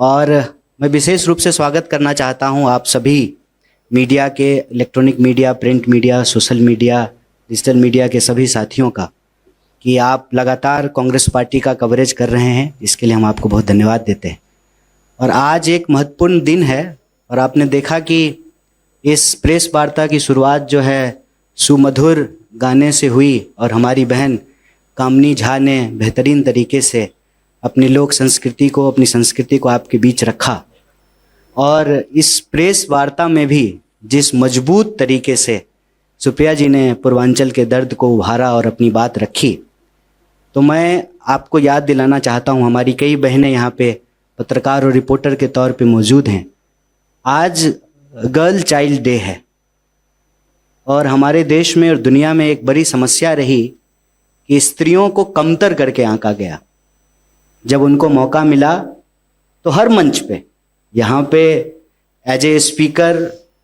और मैं विशेष रूप से स्वागत करना चाहता हूं आप सभी मीडिया के, electronic media, print media, social media, digital media के सभी साथियों का, कि आप लगातार कांग्रेस पार्टी का कवरेज कर रहे हैं। इसके लिए हम आपको बहुत धन्यवाद देते हैं। और आज एक महत्वपूर्ण दिन है और आपने देखा कि इस प्रेस वार्ता की शुरुआत जो है सुमधुर गाने से हुई और हमारी बहन कामनी झा ने बेहतरीन तरीके से अपनी लोक संस्कृति को, अपनी संस्कृति को आपके बीच रखा। और इस प्रेस वार्ता में भी जिस मजबूत तरीके से सुप्रिया जी ने पूर्वांचल के दर्द को उभारा और अपनी बात रखी, तो मैं आपको याद दिलाना चाहता हूँ, हमारी कई बहनें यहाँ पे पत्रकार और रिपोर्टर के तौर पे मौजूद हैं। आज गर्ल चाइल्ड डे है और हमारे देश में और दुनिया में एक बड़ी समस्या रही कि स्त्रियों को कमतर करके आंका गया। जब उनको मौका मिला तो हर मंच पे, यहाँ पे एज ए स्पीकर,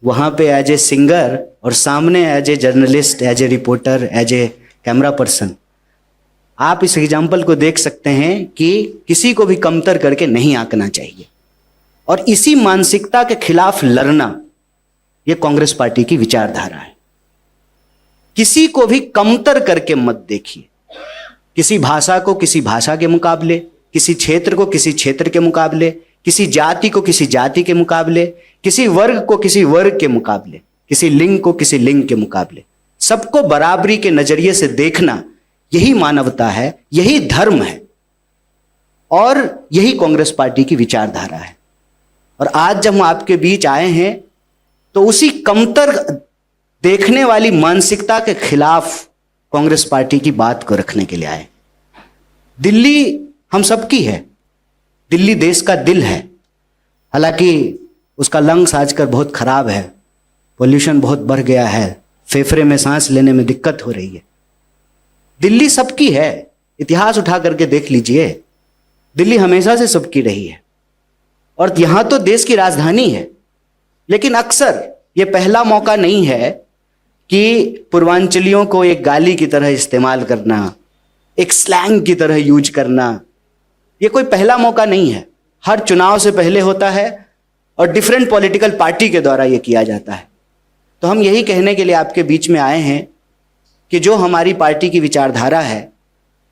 वहाँ पे एज ए सिंगर और सामने as a journalist, as a reporter, as a camera person, आप इस एग्जाम्पल को देख सकते हैं कि किसी को भी कमतर करके नहीं आंकना चाहिए। और इसी मानसिकता के खिलाफ लड़ना, ये कांग्रेस पार्टी की विचारधारा है। किसी को भी कमतर करके मत देखिए। किसी भाषा को किसी भाषा के मुकाबले, किसी क्षेत्र को किसी क्षेत्र के मुकाबले, किसी जाति को किसी जाति के मुकाबले, किसी वर्ग को किसी वर्ग के मुकाबले, किसी लिंग को किसी लिंग के मुकाबले, सबको बराबरी के नजरिए से देखना, यही मानवता है, यही धर्म है और यही कांग्रेस पार्टी की विचारधारा है। और आज जब हम आपके बीच आए हैं तो उसी कमतर देखने वाली मानसिकता के खिलाफ कांग्रेस पार्टी की बात को रखने के लिए आए। दिल्ली हम सबकी है, दिल्ली देश का दिल है। हालांकि उसका लंग्स आजकल बहुत खराब है, पोल्यूशन बहुत बढ़ गया है, फेफड़े में सांस लेने में दिक्कत हो रही है। दिल्ली सबकी है, इतिहास उठा करके देख लीजिए, दिल्ली हमेशा से सबकी रही है और यहां तो देश की राजधानी है। लेकिन अक्सर ये पहला मौका नहीं है कि पूर्वांचलियों को एक गाली की तरह इस्तेमाल करना, एक स्लैंग की तरह यूज करना, ये कोई पहला मौका नहीं है। हर चुनाव से पहले होता है और डिफरेंट पॉलिटिकल पार्टी के द्वारा ये किया जाता है। तो हम यही कहने के लिए आपके बीच में आए हैं कि जो हमारी पार्टी की विचारधारा है,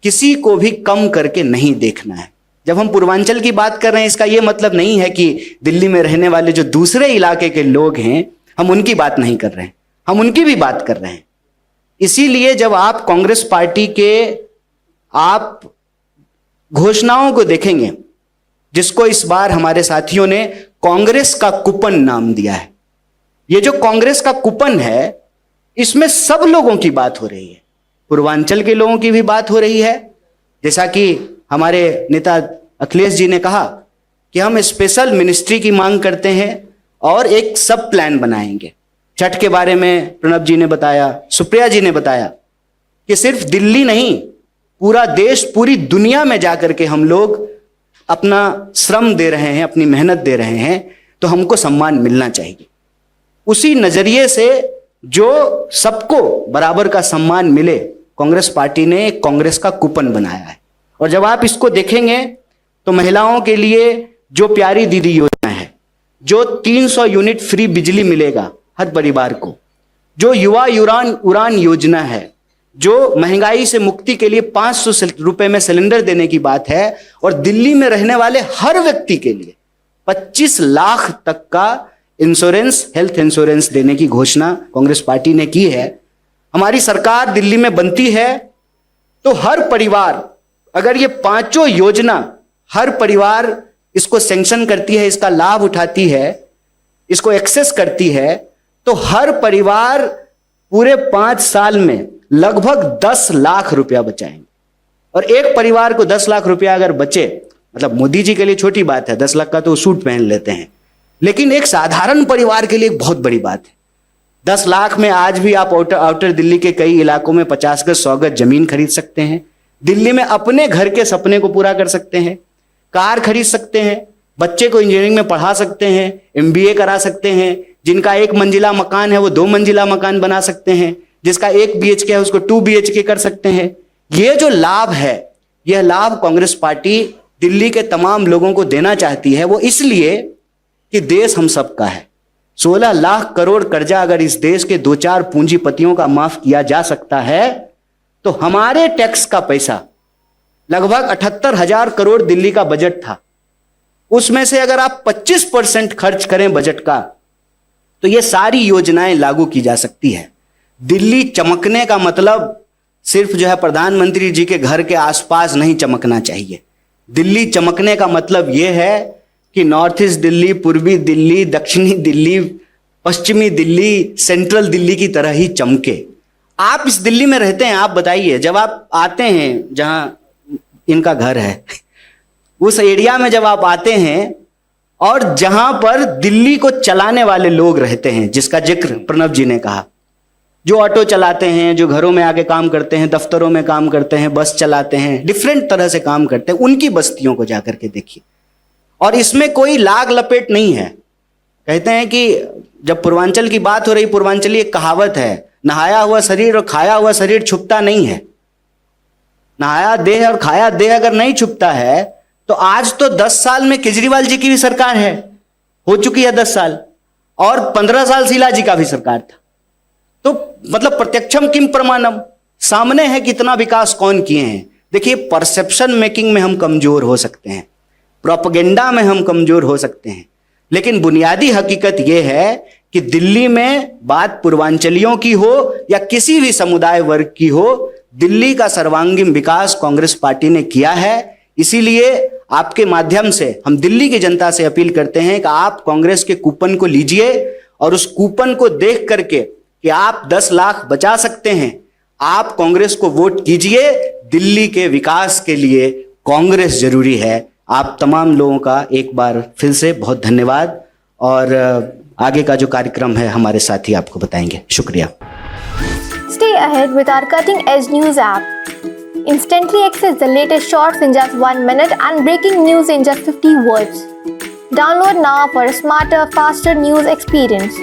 किसी को भी कम करके नहीं देखना है। जब हम पूर्वांचल की बात कर रहे हैं, इसका यह मतलब नहीं है कि दिल्ली में रहने वाले जो दूसरे इलाके के लोग हैं, हम उनकी बात नहीं कर रहे हैं, हम उनकी भी बात कर रहे हैं। इसीलिए जब आप कांग्रेस पार्टी के आप घोषणाओं को देखेंगे, जिसको इस बार हमारे साथियों ने कांग्रेस का कूपन नाम दिया है, ये जो कांग्रेस का कूपन है, इसमें सब लोगों की बात हो रही है। पूर्वांचल के लोगों की भी बात हो रही है। जैसा कि हमारे नेता अखिलेश जी ने कहा कि हम स्पेशल मिनिस्ट्री की मांग करते हैं और एक सब प्लान बनाएंगे। छठ के बारे में प्रणब जी ने बताया, सुप्रिया जी ने बताया कि सिर्फ दिल्ली नहीं, पूरा देश, पूरी दुनिया में जाकर के हम लोग अपना श्रम दे रहे हैं, अपनी मेहनत दे रहे हैं, तो हमको सम्मान मिलना चाहिए। उसी नजरिए से जो सबको बराबर का सम्मान मिले, कांग्रेस पार्टी ने एक कांग्रेस का कूपन बनाया है। और जब आप इसको देखेंगे तो महिलाओं के लिए जो प्यारी दीदी योजना है, जो 300 यूनिट फ्री बिजली मिलेगा हर परिवार को, जो युवा उड़ान योजना है, जो महंगाई से मुक्ति के लिए 500 रुपए में सिलेंडर देने की बात है, और दिल्ली में रहने वाले हर व्यक्ति के लिए 25 लाख तक का इंश्योरेंस, हेल्थ इंश्योरेंस देने की घोषणा कांग्रेस पार्टी ने की है। हमारी सरकार दिल्ली में बनती है तो हर परिवार, अगर ये पांचों योजना हर परिवार इसको सैंक्शन करती है, इसका लाभ उठाती है, इसको एक्सेस करती है, तो हर परिवार पूरे 5 साल में लगभग 10 लाख रुपया बचाएंगे। और एक परिवार को 10 लाख रुपया अगर बचे, मतलब मोदी जी के लिए छोटी बात है, 10 लाख का तो सूट पहन लेते हैं, लेकिन एक साधारण परिवार के लिए एक बहुत बड़ी बात है। 10 लाख में आज भी आप आउटर दिल्ली के कई इलाकों में 50 गज 100 गज जमीन खरीद सकते हैं। दिल्ली में अपने घर के सपने को पूरा कर सकते हैं, कार खरीद सकते हैं, बच्चे को इंजीनियरिंग में पढ़ा सकते हैं, MBA करा सकते हैं। जिनका 1 मंजिला मकान है वो 2 मंजिला मकान बना सकते हैं, जिसका 1 BHK है उसको 2 BHK कर सकते हैं। ये जो लाभ है, यह लाभ कांग्रेस पार्टी दिल्ली के तमाम लोगों को देना चाहती है वो इसलिए कि देश हम सबका है। 16 लाख करोड़ कर्जा अगर इस देश के 2-4 पूंजीपतियों का माफ किया जा सकता है तो हमारे टैक्स का पैसा लगभग 78,000 करोड़ दिल्ली का बजट था, उसमें से अगर आप 25% खर्च करें बजट का तो ये सारी योजनाएं लागू की जा सकती है। दिल्ली चमकने का मतलब सिर्फ जो है प्रधानमंत्री जी के घर के आसपास नहीं चमकना चाहिए। दिल्ली चमकने का मतलब ये है कि नॉर्थ ईस्ट दिल्ली, पूर्वी दिल्ली, दक्षिणी दिल्ली, पश्चिमी दिल्ली, सेंट्रल दिल्ली की तरह ही चमके। आप इस दिल्ली में रहते हैं, आप बताइए, जब आप आते हैं जहां इनका घर है उस एरिया में जब आप आते हैं और जहां पर दिल्ली को चलाने वाले लोग रहते हैं, जिसका जिक्र प्रणब जी ने कहा, जो ऑटो चलाते हैं, जो घरों में आके काम करते हैं, दफ्तरों में काम करते हैं, बस चलाते हैं, डिफरेंट तरह से काम करते हैं, उनकी बस्तियों को जाकर के देखिए। और इसमें कोई लाग लपेट नहीं है। कहते हैं कि जब पूर्वांचल की बात हो रही, पूर्वांचली एक कहावत है, नहाया हुआ शरीर और खाया हुआ शरीर छुपता नहीं है। नहाया देह और खाया देह अगर नहीं छुपता है तो आज तो 10 साल में केजरीवाल जी की भी सरकार है, हो चुकी है 10 साल, और 15 साल शीला जी का भी सरकार था। तो मतलब प्रत्यक्षम किम प्रमाणम, सामने है कितना विकास कौन किए हैं। देखिए, परसेप्शन मेकिंग में हम कमजोर हो सकते हैं, प्रोपेगेंडा में हम कमजोर हो सकते हैं, लेकिन बुनियादी हकीकत यह है कि दिल्ली में बात पूर्वांचलियों की हो या किसी भी समुदाय वर्ग की हो, दिल्ली का सर्वांगीण विकास कांग्रेस पार्टी ने किया है। इसीलिए आपके माध्यम से हम दिल्ली की जनता से अपील करते हैं कि आप कांग्रेस के कूपन को लीजिए और उस कूपन को देख करके कि आप 10 लाख बचा सकते हैं, आप कांग्रेस को वोट कीजिए। दिल्ली के विकास के लिए कांग्रेस जरूरी है। आप तमाम लोगों का एक बार फिर से बहुत धन्यवाद, और आगे का जो कार्यक्रम है हमारे साथी आपको बताएंगे। शुक्रिया। Stay ahead with our cutting edge news app. Instantly access the latest shorts in just 1 minute and breaking news in just 50 words. Download now for a smarter, faster news experience.